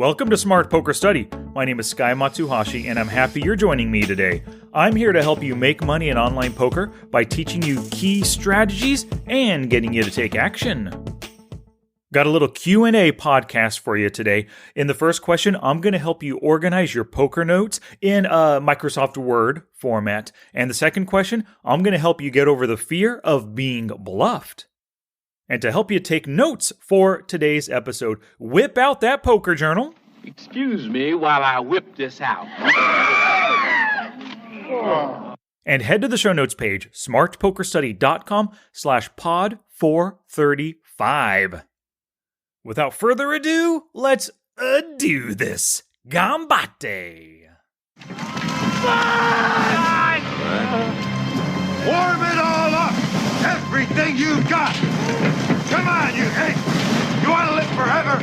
Welcome to Smart Poker Study. My name is Sky Matsuhashi, and I'm happy you're joining me today. I'm here to help you make money in online poker by teaching you key strategies and getting you to take action. Got a little Q&A podcast for you today. In the first question, I'm going to help you organize your poker notes in a Microsoft Word format. And the second question, I'm going to help you get over the fear of being bluffed. And to help you take notes for today's episode, whip out that poker journal. Excuse me while I whip this out. And head to the show notes page, smartpokerstudy.com/pod435. Without further ado, let's do this. Gambate! Warm it all up! Everything you got! Come on, you hate! You want to live forever?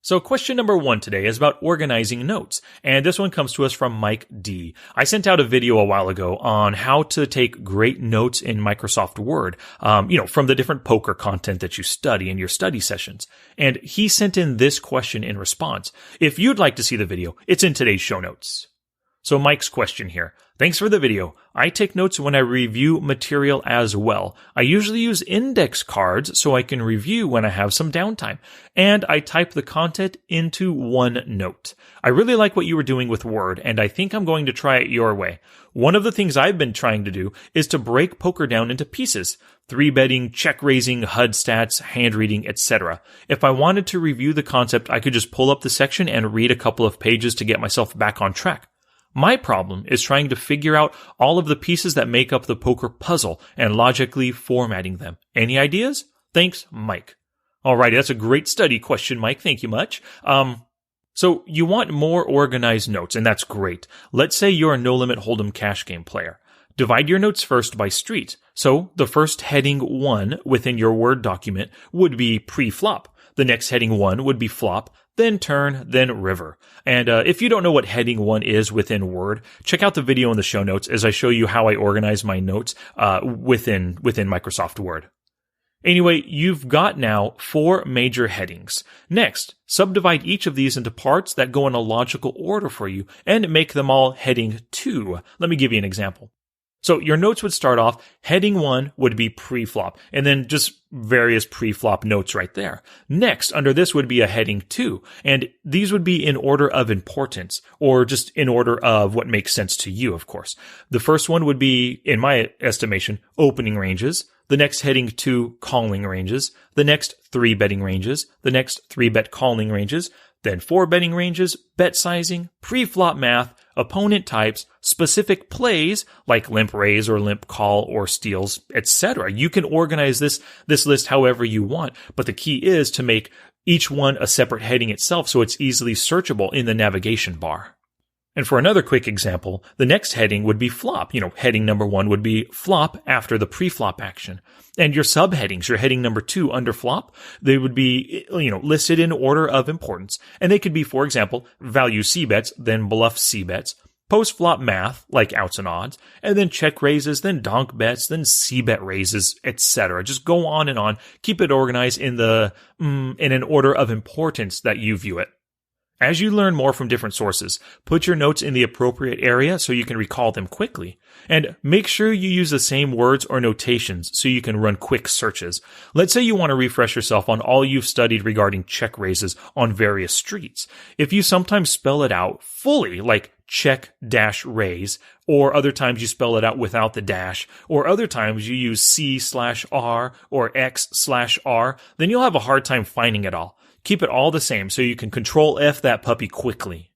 So question number 1 today is about organizing notes, and this one comes to us from Mike D. I sent out a video a while ago on how to take great notes in Microsoft Word, from the different poker content that you study in your study sessions. And he sent in this question in response. If you'd like to see the video, it's in today's show notes. So Mike's question here. Thanks for the video. I take notes when I review material as well. I usually use index cards so I can review when I have some downtime. And I type the content into OneNote. I really like what you were doing with Word, and I think I'm going to try it your way. One of the things I've been trying to do is to break poker down into pieces. 3-betting, check-raising, HUD stats, hand reading, etc. If I wanted to review the concept, I could just pull up the section and read a couple of pages to get myself back on track. My problem is trying to figure out all of the pieces that make up the poker puzzle and logically formatting them. Any ideas? Thanks, Mike. Alrighty, that's a great study question, Mike. Thank you much. So you want more organized notes, and that's great. Let's say you're a no-limit hold'em cash game player. Divide your notes first by street. So the first heading 1 within your Word document would be pre-flop. The next heading 1 would be flop, then turn, then river. And if you don't know what heading 1 is within Word, check out the video in the show notes as I show you how I organize my notes within Microsoft Word. Anyway, you've got now 4 major headings. Next, subdivide each of these into parts that go in a logical order for you and make them all heading 2. Let me give you an example. So your notes would start off, heading 1 would be pre-flop, and then just various pre-flop notes right there. Next, under this would be a heading 2, and these would be in order of importance, or just in order of what makes sense to you, of course. The first one would be, in my estimation, opening ranges. The next heading 2, calling ranges. The next 3-betting ranges. The next 3-bet calling ranges. Then 4-betting ranges, bet sizing, pre-flop math, opponent types, specific plays like limp raise or limp call or steals, etc. You can organize this list however you want, but the key is to make each one a separate heading itself so it's easily searchable in the navigation bar. And for another quick example, the next heading would be flop. Heading number 1 would be flop after the pre-flop action. And your subheadings, your heading number 2 under flop, they would be, listed in order of importance. And they could be, for example, value C-bets, then bluff C-bets, post-flop math, like outs and odds, and then check raises, then donk bets, then C-bet raises, etc. Just go on and on. Keep it organized in an order of importance that you view it. As you learn more from different sources, put your notes in the appropriate area so you can recall them quickly. And make sure you use the same words or notations so you can run quick searches. Let's say you want to refresh yourself on all you've studied regarding check raises on various streets. If you sometimes spell it out fully, like check-raise, or other times you spell it out without the dash, or other times you use C/R or X/R, then you'll have a hard time finding it all. Keep it all the same so you can Control F that puppy quickly.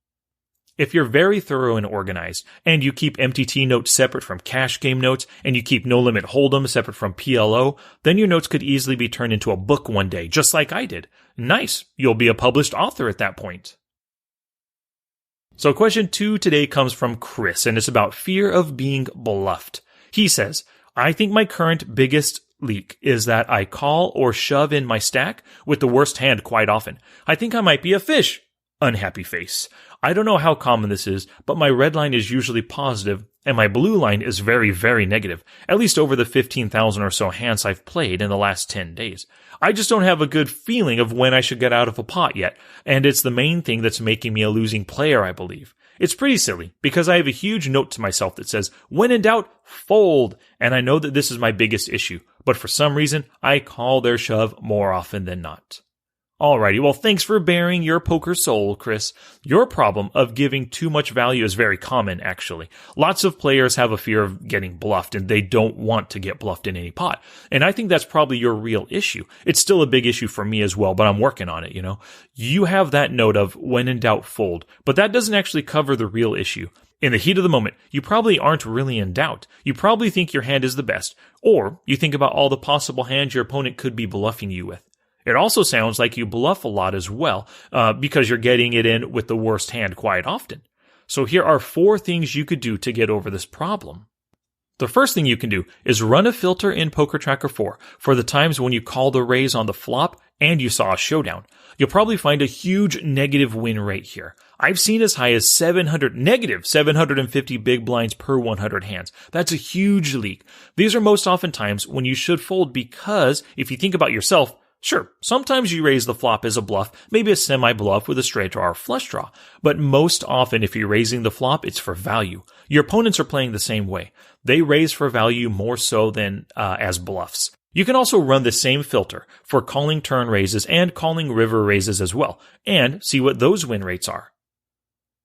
If you're very thorough and organized, and you keep MTT notes separate from cash game notes, and you keep No Limit Hold'em separate from PLO, then your notes could easily be turned into a book one day, just like I did. Nice, you'll be a published author at that point. So question 2 today comes from Chris, and it's about fear of being bluffed. He says, I think my current biggest leak is that I call or shove in my stack with the worst hand quite often. I think I might be a fish. Unhappy face. I don't know how common this is, but my red line is usually positive, and my blue line is very, very negative, at least over the 15,000 or so hands I've played in the last 10 days. I just don't have a good feeling of when I should get out of a pot yet, and it's the main thing that's making me a losing player, I believe. It's pretty silly, because I have a huge note to myself that says, when in doubt, fold, and I know that this is my biggest issue, but for some reason, I call their shove more often than not. Alrighty, well thanks for bearing your poker soul, Chris. Your problem of giving too much value is very common, actually. Lots of players have a fear of getting bluffed, and they don't want to get bluffed in any pot. And I think that's probably your real issue. It's still a big issue for me as well, but I'm working on it, you know. You have that note of when in doubt, fold, but that doesn't actually cover the real issue. In the heat of the moment, you probably aren't really in doubt. You probably think your hand is the best, or you think about all the possible hands your opponent could be bluffing you with. It also sounds like you bluff a lot as well, because you're getting it in with the worst hand quite often. So here are 4 things you could do to get over this problem. The first thing you can do is run a filter in Poker Tracker 4 for the times when you called a raise on the flop and you saw a showdown. You'll probably find a huge negative win rate here. I've seen as high as negative 750 big blinds per 100 hands. That's a huge leak. These are most often times when you should fold because, if you think about yourself, sure, sometimes you raise the flop as a bluff, maybe a semi-bluff with a straight draw or flush draw. But most often, if you're raising the flop, it's for value. Your opponents are playing the same way. They raise for value more so than as bluffs. You can also run the same filter for calling turn raises and calling river raises as well, and see what those win rates are.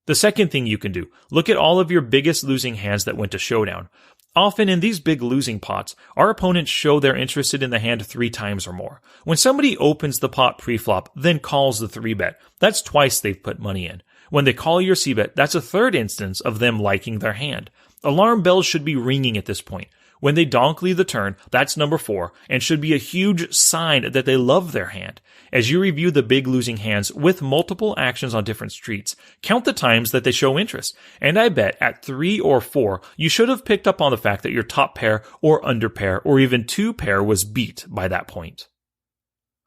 The second thing you can do, look at all of your biggest losing hands that went to showdown. Often in these big losing pots, our opponents show they're interested in the hand 3 times or more. When somebody opens the pot pre-flop, then calls the 3-bet, that's twice they've put money in. When they call your c-bet, that's a third instance of them liking their hand. Alarm bells should be ringing at this point. When they donk lead the turn, that's number 4, and should be a huge sign that they love their hand. As you review the big losing hands with multiple actions on different streets, count the times that they show interest. And I bet at 3 or 4, you should have picked up on the fact that your top pair or under pair or even 2 pair was beat by that point.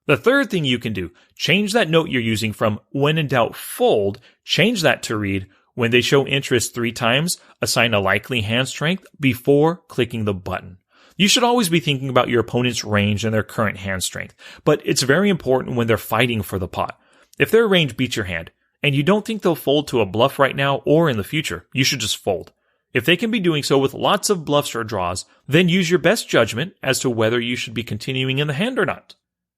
The third thing you can do, change that note you're using from when in doubt fold, change that to read when they show interest 3 times, assign a likely hand strength before clicking the button. You should always be thinking about your opponent's range and their current hand strength, but it's very important when they're fighting for the pot. If their range beats your hand, and you don't think they'll fold to a bluff right now or in the future, you should just fold. If they can be doing so with lots of bluffs or draws, then use your best judgment as to whether you should be continuing in the hand or not.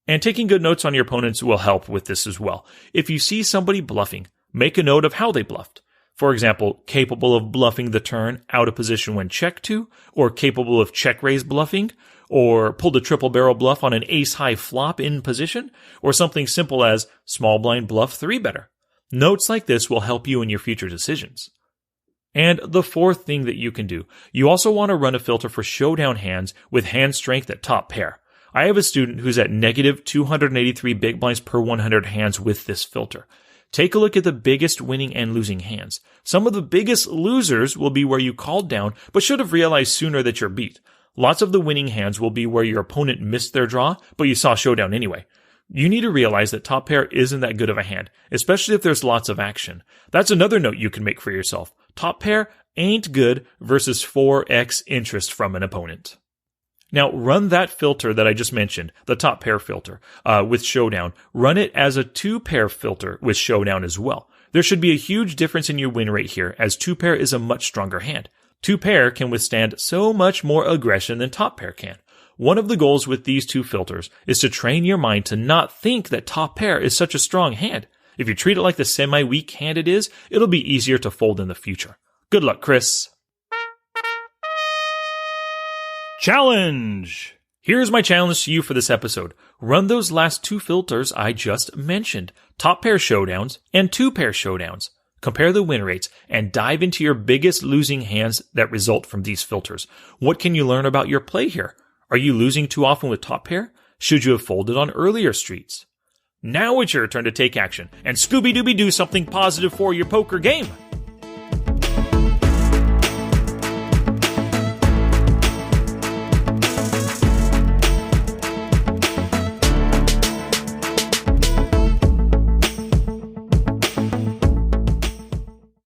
And taking good notes on your opponents will help with this as well. If you see somebody bluffing, make a note of how they bluffed. For example, capable of bluffing the turn out of position when checked to, or capable of check raise bluffing, or pulled a triple barrel bluff on an ace high flop in position, or something simple as small blind bluff 3-better. Notes like this will help you in your future decisions. And the fourth thing that you can do, you also want to run a filter for showdown hands with hand strength at top pair. I have a student who's at negative 283 big blinds per 100 hands with this filter. Take a look at the biggest winning and losing hands. Some of the biggest losers will be where you called down, but should have realized sooner that you're beat. Lots of the winning hands will be where your opponent missed their draw, but you saw showdown anyway. You need to realize that top pair isn't that good of a hand, especially if there's lots of action. That's another note you can make for yourself. Top pair ain't good versus 4x interest from an opponent. Now, run that filter that I just mentioned, the top pair filter, with showdown. Run it as a 2-pair filter with showdown as well. There should be a huge difference in your win rate here, as 2-pair is a much stronger hand. 2-pair can withstand so much more aggression than top pair can. One of the goals with these 2 filters is to train your mind to not think that top pair is such a strong hand. If you treat it like the semi-weak hand it is, it'll be easier to fold in the future. Good luck, Chris. Challenge! Here's my challenge to you for this episode. Run those last 2 filters I just mentioned, top pair showdowns and 2-pair showdowns. Compare the win rates and dive into your biggest losing hands that result from these filters. What can you learn about your play here? Are you losing too often with top pair? Should you have folded on earlier streets? Now it's your turn to take action and Scooby-Dooby do something positive for your poker game.